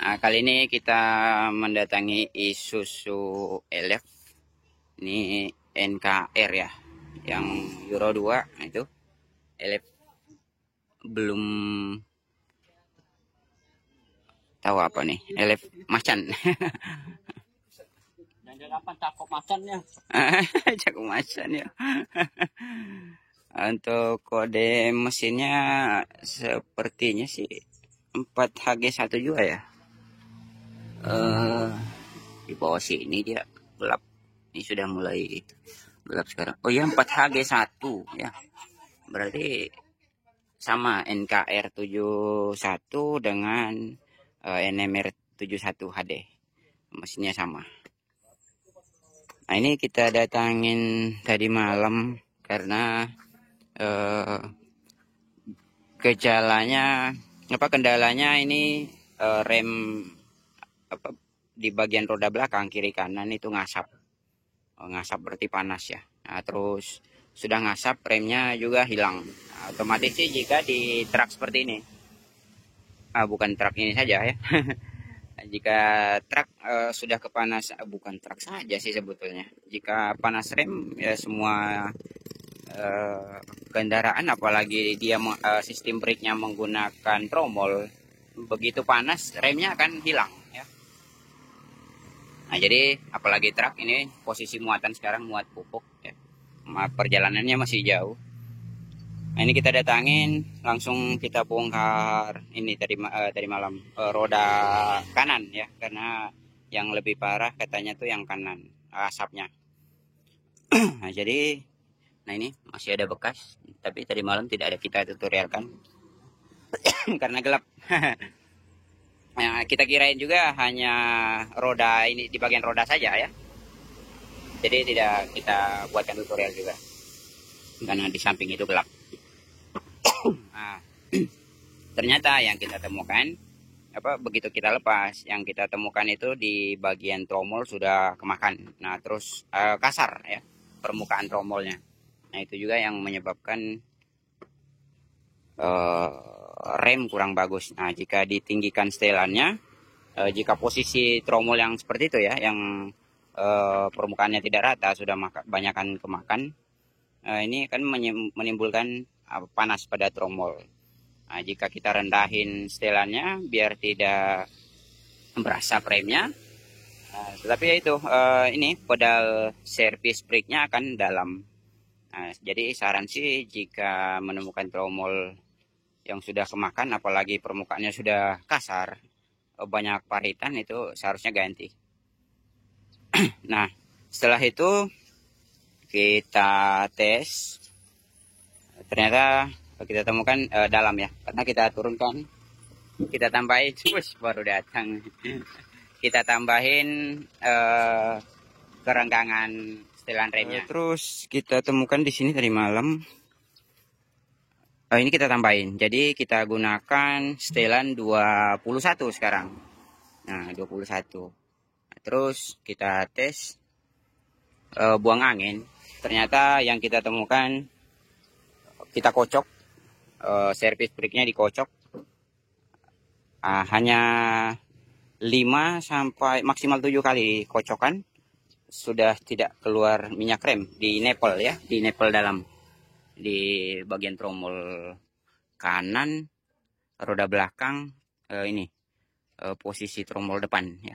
Nah, kali ini kita mendatangi Isuzu Elef. Ini NKR ya, yang Euro 2. Nah, itu Elef belum tahu apa nih, Elef macan. Dan apa cakep macan ya? Cakep macan ya. Untuk kode mesinnya sepertinya sih 4HG1 juga ya. Di bawah sini dia gelap. Ini sudah mulai gelap sekarang. Oh ya, 4HG1 ya. Berarti sama NKR 71 dengan NMR 71 HD. Mesinnya sama. Nah, ini kita datangin tadi malam karena kendalanya ini rem di bagian roda belakang kiri kanan itu ngasap berarti panas ya. Nah, terus sudah ngasap, remnya juga hilang. Nah, otomatis sih jika di truk seperti ini, bukan truk ini saja ya. Jika truk sudah kepanas, bukan truk saja sih sebetulnya. Jika panas rem ya semua kendaraan, apalagi dia sistem brake-nya menggunakan tromol, begitu panas remnya akan hilang ya. Nah, jadi apalagi truk ini posisi muatan sekarang muat pupuk ya. Perjalanannya masih jauh. Nah, ini kita datangin, langsung kita bongkar ini tadi malam roda kanan ya, karena yang lebih parah katanya tuh yang kanan asapnya. Nah, jadi ini masih ada bekas, tapi tadi malam tidak ada kita tutorialkan karena gelap. Nah, kita kirain juga hanya roda ini di bagian roda saja ya. Jadi tidak kita buatkan tutorial juga karena di samping itu gelap. Nah, ternyata yang kita temukan begitu kita lepas, yang kita temukan itu di bagian tromol sudah kemakan. Nah, terus kasar ya permukaan tromolnya. Nah, itu juga yang menyebabkan rem kurang bagus. Nah, jika ditinggikan setelannya, jika posisi tromol yang seperti itu ya, yang permukaannya tidak rata, sudah banyakkan kemakan, ini kan menimbulkan panas pada tromol. Nah, jika kita rendahin setelannya biar tidak berasap remnya, tetapi ya itu ini pedal servis brake-nya akan dalam. Nah, jadi saran sih jika menemukan tromol yang sudah kemakan, apalagi permukaannya sudah kasar, banyak paritan, itu seharusnya ganti. Nah, setelah itu kita tes. Ternyata kita temukan dalam ya, karena kita turunkan, kita tambahin, baru datang. Kita tambahin kerenggangan setelan remnya. Terus kita temukan di sini tadi malam. Ini kita tambahin. Jadi kita gunakan setelan 21 sekarang. Nah, 21. Terus kita tes buang angin. Ternyata yang kita temukan, kita kocok, servis brake-nya dikocok. Hanya 5 sampai maksimal 7 kali kocokan sudah tidak keluar minyak rem di nepel ya, di nepel dalam, di bagian tromol kanan roda belakang, ini posisi tromol depan ya.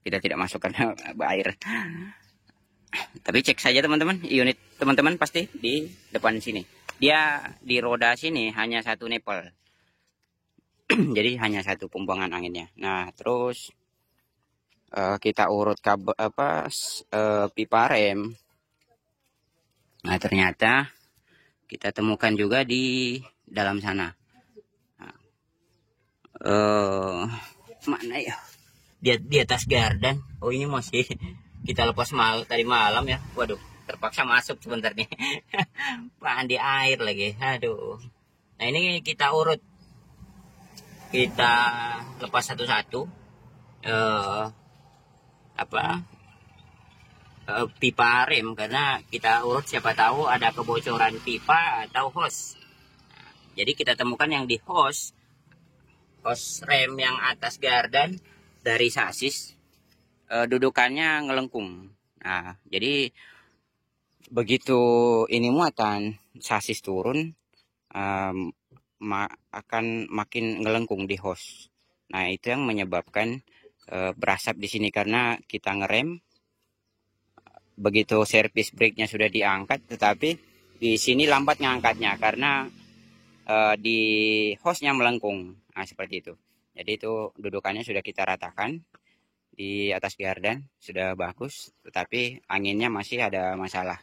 Kita tidak masukkan air. Tapi cek saja teman-teman, unit teman-teman pasti di depan sini. Dia di roda sini hanya satu nepel. Jadi hanya satu pembuangan anginnya. Nah, terus kita urut kabel pipa rem. Nah, ternyata kita temukan juga di dalam sana. Nah, mana ya? Di atas gardan. Oh, ini masih kita lepas tadi malam ya. Waduh, terpaksa masuk sebentar nih. Mandi air lagi. Aduh. Nah, ini kita urut. Kita lepas satu-satu. Pipa rem, karena kita urut siapa tahu ada kebocoran pipa atau hose. Jadi kita temukan yang di hose hos rem yang atas gardan dari sasis dudukannya ngelengkung. Nah, jadi begitu ini muatan sasis turun akan makin ngelengkung di hos. Nah, itu yang menyebabkan berasap di sini karena kita ngerem begitu servis brake-nya sudah diangkat, tetapi di sini lambat ngangkatnya karena di hostnya melengkung. Nah, seperti itu. Jadi itu dudukannya sudah kita ratakan di atas gardan, sudah bagus, tetapi anginnya masih ada masalah.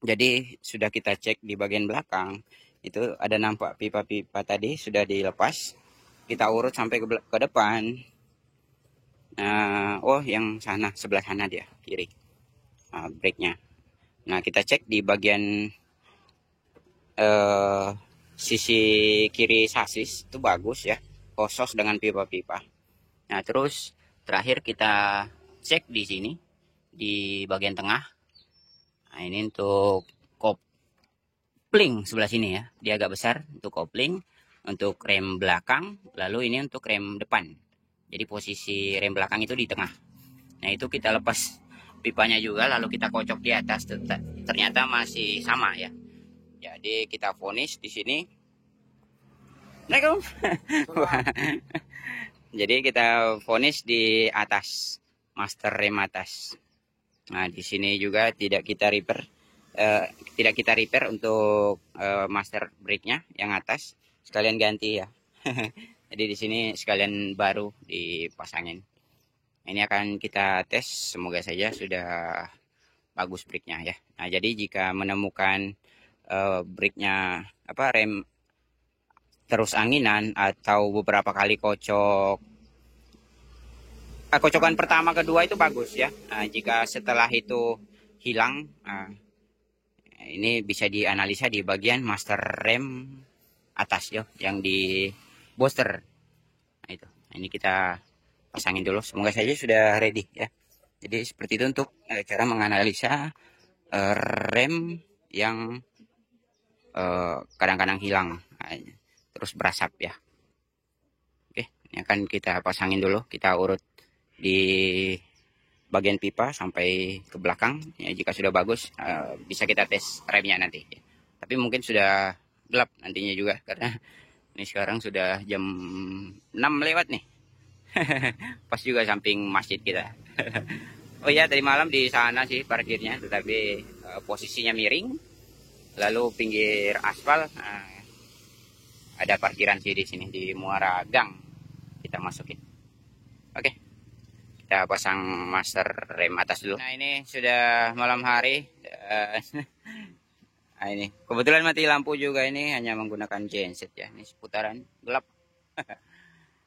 Jadi sudah kita cek di bagian belakang, itu ada nampak pipa-pipa tadi sudah dilepas. Kita urut sampai ke depan. Oh, yang sana, sebelah sana dia, kiri. Brake-nya. Nah, kita cek di bagian sisi kiri sasis, itu bagus ya. Kosong dengan pipa-pipa. Nah, terus terakhir kita cek di sini, di bagian tengah. Nah, ini untuk kopling sebelah sini ya. Dia agak besar untuk kopling, untuk rem belakang, lalu ini untuk rem depan. Jadi posisi rem belakang itu di tengah. Nah, itu kita lepas pipanya juga, lalu kita kocok di atas. Ternyata masih sama ya. Jadi kita vonis di sini. Jadi kita vonis di atas, master rem atas. Nah, di sini juga tidak kita repair untuk master brake-nya yang atas, sekalian ganti ya. Jadi di sini sekalian baru dipasangin. Ini akan kita tes, semoga saja sudah bagus brake-nya ya. Nah, jadi jika menemukan brake-nya rem terus anginan atau beberapa kali kocokan pertama kedua itu bagus ya. Nah, jika setelah itu hilang, ini bisa dianalisa di bagian master rem atas ya, yang di booster. Nah, itu. Ini kita pasangin dulu. Semoga saja sudah ready ya. Jadi seperti itu untuk cara menganalisa rem yang kadang-kadang hilang, terus berasap ya. Oke, ini akan kita pasangin dulu. Kita urut di bagian pipa sampai ke belakang ya. Jika sudah bagus, bisa kita tes remnya nanti ya. Tapi mungkin sudah gelap nantinya juga karena ini sekarang sudah jam 6 lewat nih. Pas juga samping masjid kita. Oh ya, tadi malam di sana sih parkirnya, tetapi posisinya miring, lalu pinggir aspal. Ada parkiran sih di sini di muara gang, kita masukin. Oke, kita pasang master rem atas dulu. Nah, ini sudah malam hari. Nah, ini kebetulan mati lampu juga, ini hanya menggunakan genset ya. Ini seputaran gelap.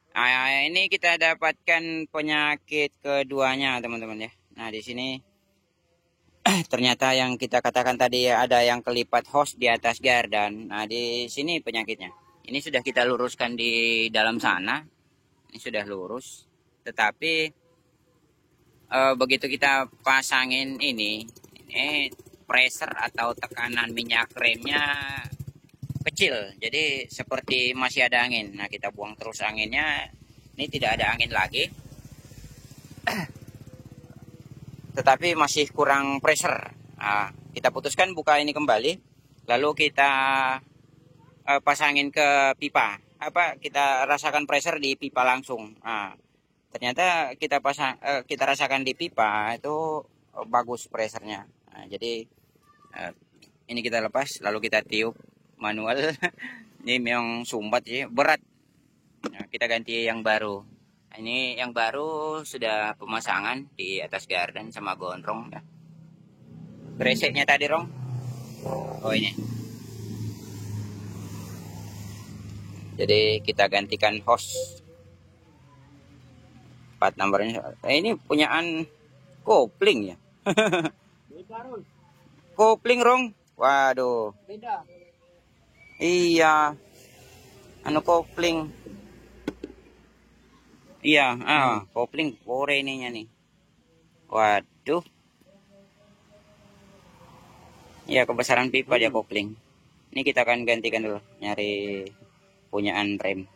Nah, ini kita dapatkan penyakit keduanya teman-teman ya. Nah, di sini ternyata yang kita katakan tadi ya, ada yang kelipat hos di atas gardan. Nah, di sini penyakitnya. Ini sudah kita luruskan di dalam sana. Ini sudah lurus. Tetapi begitu kita pasangin ini pressure atau tekanan minyak remnya kecil. Jadi seperti masih ada angin. Nah, kita buang terus anginnya. Ini tidak ada angin lagi. Tetapi masih kurang pressure. Nah, kita putuskan buka ini kembali. Lalu kita pasangin ke pipa. Kita rasakan pressure di pipa langsung. Nah, ternyata kita rasakan di pipa itu bagus pressernya. Nah, jadi ini kita lepas, lalu kita tiup manual. Ini memang sumbat sih, berat. Nah, kita ganti yang baru. Ini yang baru sudah pemasangan di atas gardan sama gondrong ya. Breseknya tadi Rong. Oh, ini. Jadi kita gantikan hos. Plat nomornya. Ini punyaan kopling ya. Kopling Rong. Waduh. Beda. Iya. Anu kopling. Iya, kopling kore ininya nih. Waduh. Ya, kebesaran pipa dia kopling. Ini kita akan gantikan dulu. Nyari punyaan rem.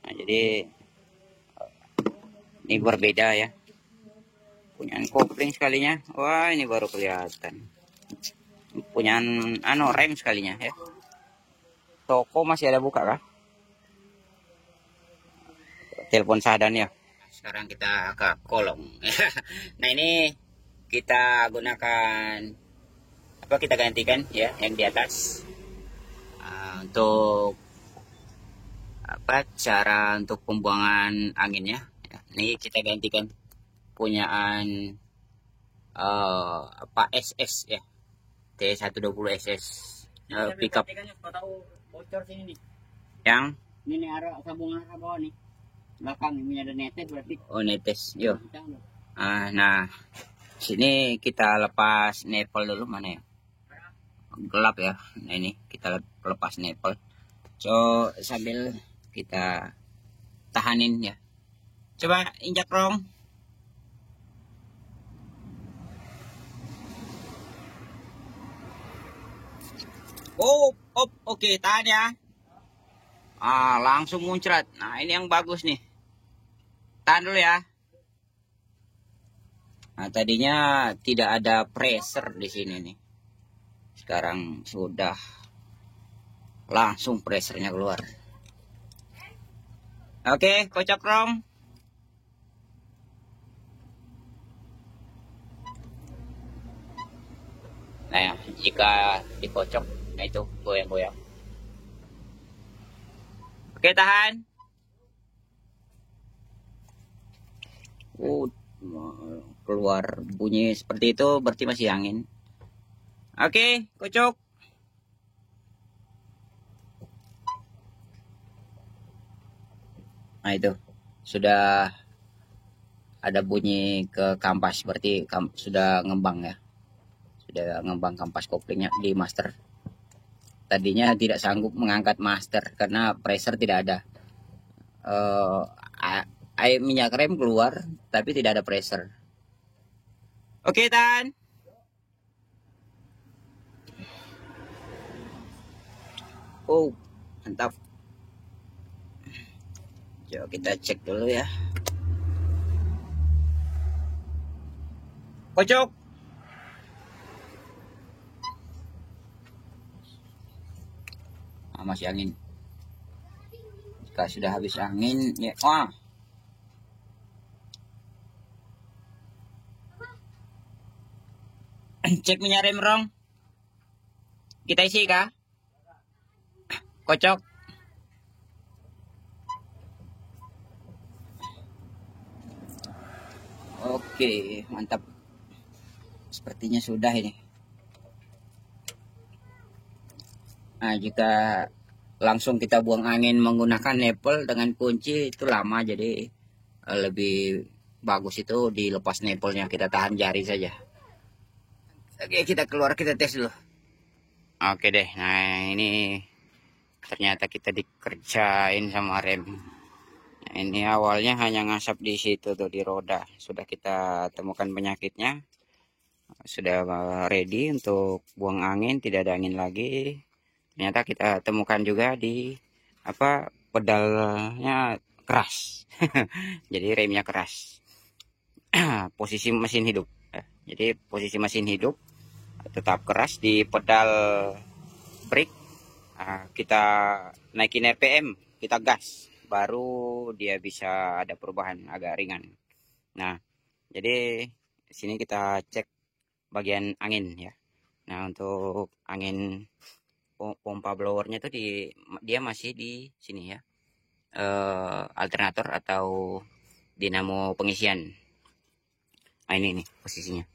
Nah, jadi ini berbeda ya. Punyaan kopling sekalinya. Wah, ini baru kelihatan. Punyaan rem sekalinya ya. Toko masih ada buka kah? Telepon Sadan ya. Sekarang kita ke kolong. Nah, ini kita gunakan apa, kita gantikan ya yang di atas. Untuk apa, cara untuk pembuangan anginnya ya. Ini kita gantikan punyaan apa, SS ya, T120 SS pickup Bocor sini nih. yang Ini arah sambungan arah bawah nih. Belakang ini ada netes berarti. netes yo. Nah, sini kita lepas nepel dulu, mana ya, gelap ya. Nah, ini kita lepas nepel. So sambil kita tahanin ya. Coba injak rong. Oh, oke, tahan ya. Langsung muncrat. Nah, ini yang bagus nih. Tahan dulu ya. Nah, tadinya tidak ada pressure di sini nih. Sekarang sudah langsung pressernya keluar. Oke, kocok rong. Nah, ya, jika dikocok, nah itu goyang-goyang. Oke, tahan. Keluar bunyi seperti itu, berarti masih angin. Oke, kocok. Nah, itu sudah ada bunyi ke kampas, berarti sudah ngembang ya. Sudah ngembang kampas koplingnya di master. Tadinya tidak sanggup mengangkat master karena pressure tidak ada. Air minyak rem keluar tapi tidak ada pressure. Oke, Tan. Oh, mantap. Coba kita cek dulu ya. Kocok. Masih angin. Jika sudah habis angin ya. Wah. Cek minyak rem rong. Kita isi kah? Kocok. Oke, mantap. Sepertinya sudah ini. Nah, jika langsung kita buang angin menggunakan nepel dengan kunci itu lama, jadi lebih bagus itu dilepas nepelnya, kita tahan jari saja. Oke, kita keluar, kita tes dulu. Oke deh, nah ini ternyata kita dikerjain sama rem. Nah, ini awalnya hanya ngasap di situ tuh, di roda. Sudah kita temukan penyakitnya, sudah ready untuk buang angin, tidak ada angin lagi. Ternyata kita temukan juga di apa, pedalnya keras. Jadi remnya keras. Posisi mesin hidup. Jadi posisi mesin hidup tetap keras di pedal brake. Kita naikin RPM, kita gas, baru dia bisa ada perubahan agak ringan. Nah, jadi sini kita cek bagian angin ya. Nah, untuk angin pompa blowernya tuh dia masih di sini ya, alternator atau dinamo pengisian. Nah, ini nih posisinya.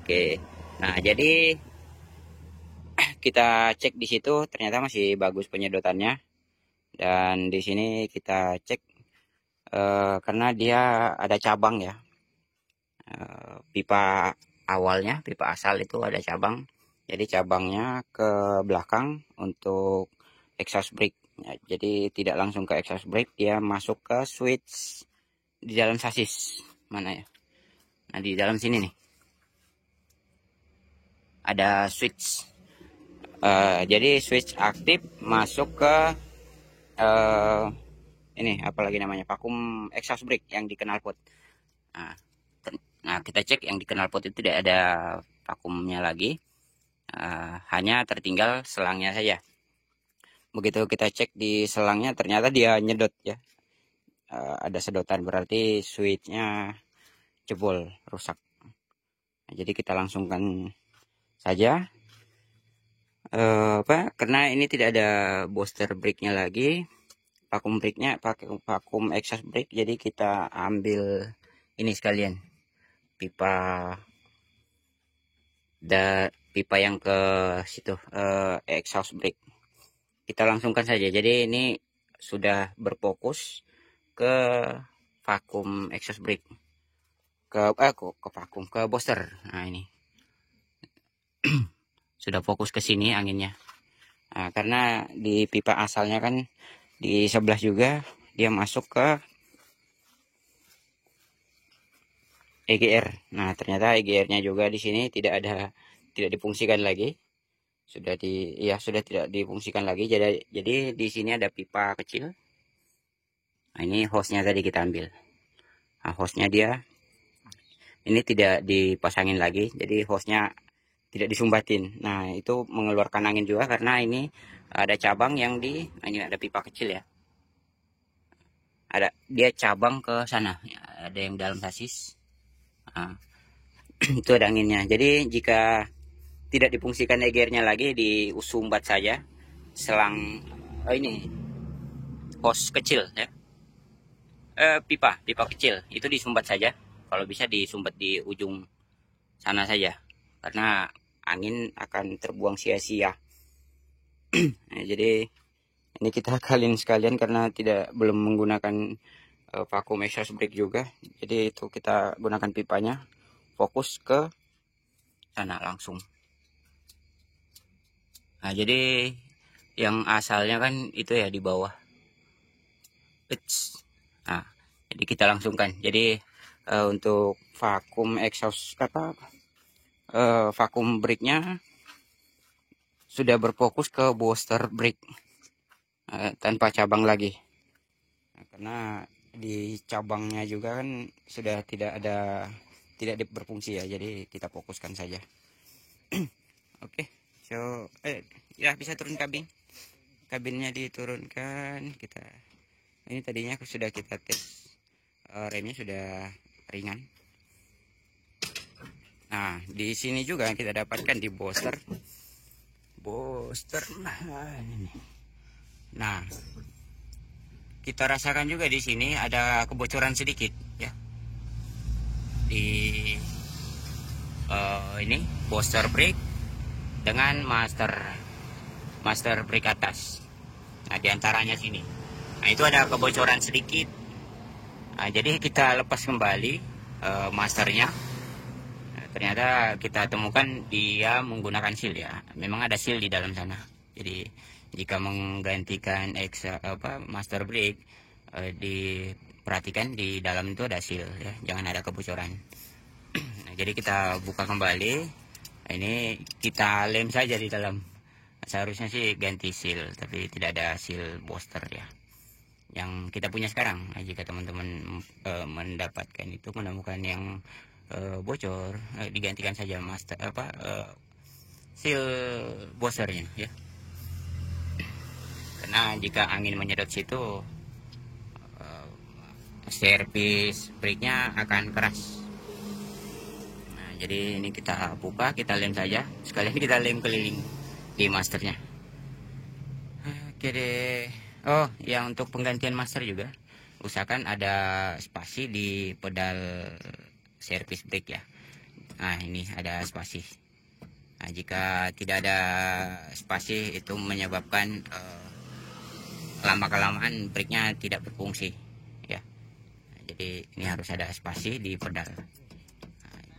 Oke, nah jadi kita cek di situ ternyata masih bagus penyedotannya, dan di sini kita cek karena dia ada cabang ya, pipa awalnya, pipa asal itu ada cabang, jadi cabangnya ke belakang untuk exhaust brake ya, jadi tidak langsung ke exhaust brake, dia masuk ke switch di dalam sasis. Mana ya, nah di dalam sini nih ada switch Jadi switch aktif masuk ke ini apalagi namanya vakum exhaust brake yang di knalpot. Nah, kita cek yang di knalpot itu tidak ada vakumnya lagi, hanya tertinggal selangnya saja. Begitu kita cek di selangnya ternyata dia nyedot ya, ada sedotan, berarti switchnya jebol, rusak. Nah, jadi kita langsungkan saja, karena ini tidak ada booster brake-nya lagi, vakum brake-nya pakai vakum exhaust brake, jadi kita ambil ini sekalian pipa yang ke situ, exhaust brake. Kita langsungkan saja. Jadi ini sudah berfokus ke vakum exhaust brake, ke vakum, ke booster. Nah, ini sudah fokus ke sini anginnya. Nah, karena di pipa asalnya kan di sebelah juga dia masuk ke EGR. Nah, ternyata EGR-nya juga di sini tidak difungsikan lagi. Sudah tidak difungsikan lagi. Jadi di sini ada pipa kecil. Nah, ini hose-nya tadi kita ambil. Nah, hose-nya dia ini tidak dipasangin lagi, jadi hose-nya tidak disumbatin. Nah, itu mengeluarkan angin juga karena ini ada cabang yang ini ada pipa kecil ya. Dia cabang ke sana. Ada yang dalam sasis. Nah, itu ada anginnya. Jadi jika tidak difungsikan EGR-nya lagi, disumbat saja selang ini hose kecil ya. Pipa kecil itu disumbat saja. Kalau bisa disumbat di ujung sana saja, karena angin akan terbuang sia-sia. Nah, jadi ini kita kalian sekalian karena belum menggunakan vakum exhaust brake juga. Jadi itu kita gunakan pipanya, fokus ke sana langsung. Nah, jadi yang asalnya kan itu ya di bawah. Nah, jadi kita langsungkan. Jadi untuk vakum exhaust vakum brake-nya sudah berfokus ke booster brake, tanpa cabang lagi. Nah, karena di cabangnya juga kan sudah tidak berfungsi ya, jadi kita fokuskan saja. Oke, so ya bisa turun kabinnya diturunkan. Ini tadinya sudah kita tes, remnya sudah ringan. Nah, di sini juga kita dapatkan di booster. Nah, kita rasakan juga di sini ada kebocoran sedikit ya. Di ini booster brake dengan master brake atas. Nah, diantaranya sini. Nah, itu ada kebocoran sedikit. Nah, jadi kita lepas kembali masternya. Nah, ternyata kita temukan dia menggunakan seal ya. Memang ada seal di dalam sana. Jadi jika menggantikan master brake, diperhatikan di dalam itu ada seal ya. Jangan ada kebocoran. Nah, jadi kita buka kembali. Nah, ini kita lem saja di dalam. Seharusnya sih ganti seal, tapi tidak ada seal booster ya yang kita punya sekarang. Nah, jika teman-teman mendapatkan itu, menemukan yang bocor, digantikan saja seal boosternya ya. Karena jika angin menyedot situ, servis brake-nya akan keras. Nah, jadi ini kita buka, kita lem saja, sekalian kita lem keliling di masternya. Oke deh. Oh, yang untuk penggantian master juga usahakan ada spasi di pedal servis brake ya. Nah, ini ada spasi. Nah, jika tidak ada spasi itu menyebabkan lama-kelamaan brake-nya tidak berfungsi ya. Nah, jadi ini harus ada spasi di pedal. Nah,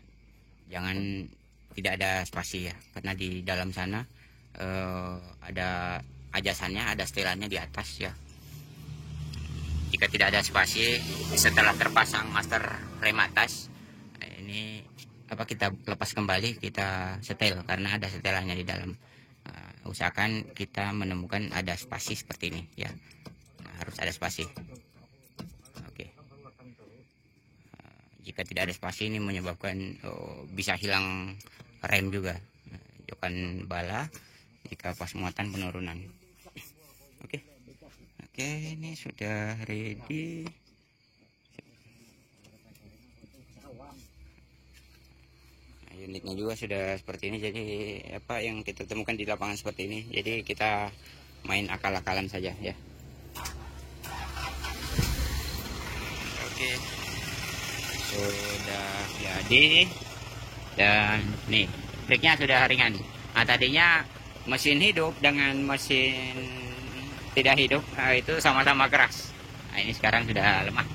jangan tidak ada spasi ya, karena di dalam sana ada ajasannya, ada setelannya di atas ya. Jika tidak ada spasi setelah terpasang master rem atas, ini kita lepas kembali, kita setel karena ada setelannya di dalam. usahakan kita menemukan ada spasi seperti ini ya. Nah, harus ada spasi. Oke. Jika tidak ada spasi ini menyebabkan bisa hilang rem juga, jokan bala jika pas muatan penurunan. Oke. Oke, ini sudah ready. Nah, unitnya juga sudah seperti ini. Jadi apa yang kita temukan di lapangan seperti ini. Jadi kita main akal-akalan saja ya. Oke. Sudah jadi. Dan nih, triknya sudah ringan. Nah, tadinya mesin hidup dengan mesin tidak hidup, nah, itu sama-sama keras. Nah, ini sekarang sudah lemah.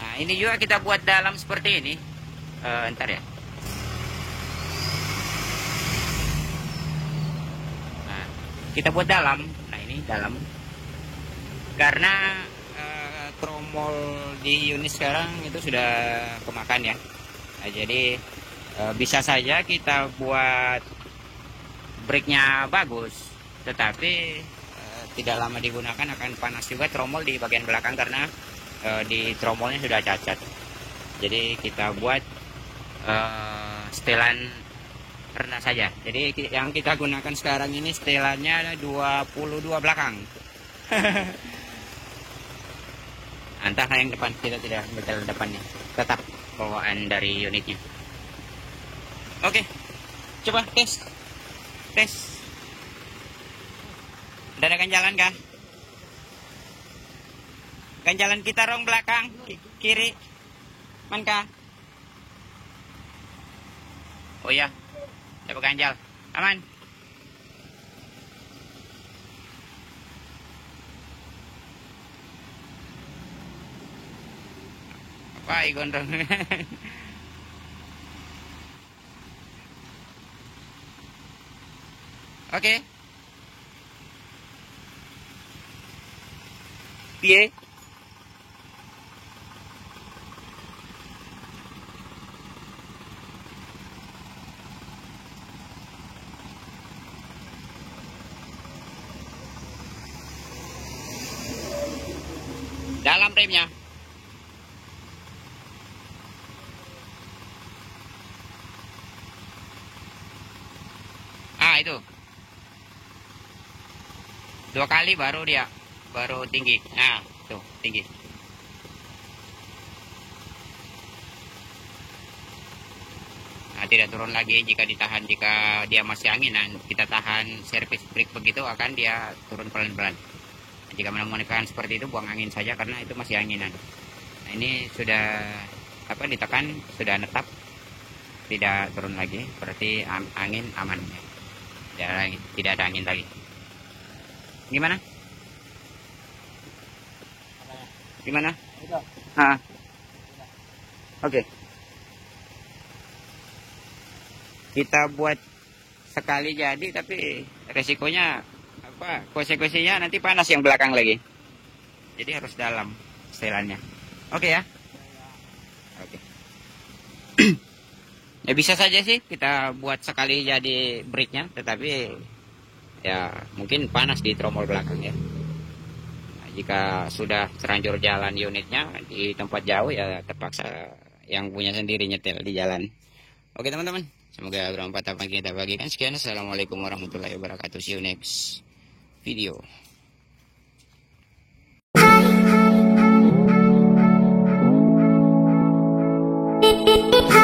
Nah, ini juga kita buat dalam seperti ini. Ntar ya. Nah, kita buat dalam. Nah, ini dalam. Karena tromol di unit sekarang itu sudah kemakan ya. Nah, jadi bisa saja kita buat brake-nya bagus, tetapi tidak lama digunakan akan panas juga tromol di bagian belakang karena di tromolnya sudah cacat. Jadi kita buat setelan rendah saja. Jadi yang kita gunakan sekarang ini setelannya 22 belakang. Entah yang depan, kita tidak betul depannya, tetap bawaan dari unitnya. Oke, coba tes. Udah ada ganjalan kah? Ganjalan kita rong belakang, kiri. Man kah? Oh ya, dapat ganjal. Aman. Apa gondrong? Oke. Piye? Dalam remnya. Ah, itu. 2 kali baru tinggi. Nah, tuh tinggi. Nah, tidak turun lagi jika ditahan. Jika dia masih anginan, kita tahan servis brake begitu akan dia turun pelan-pelan. Nah, jika menemukan seperti itu, buang angin saja karena itu masih anginan. Nah, ini sudah ditekan, sudah netap, tidak turun lagi, berarti angin aman ya. Tidak ada angin lagi. Gimana? Oke. Kita buat sekali jadi, tapi resikonya konsekuensinya nanti panas yang belakang lagi. Jadi harus dalam setelannya. Oke ya. Oke. Ya bisa saja sih kita buat sekali jadi brake-nya, tetapi ya mungkin panas di tromol belakang ya. Nah, jika sudah terlanjur jalan unitnya di tempat jauh ya terpaksa yang punya sendiri nyetel di jalan. Oke teman-teman, semoga bermanfaat apa yang kita bagikan. Sekian, assalamualaikum warahmatullahi wabarakatuh. See you next video. Hi.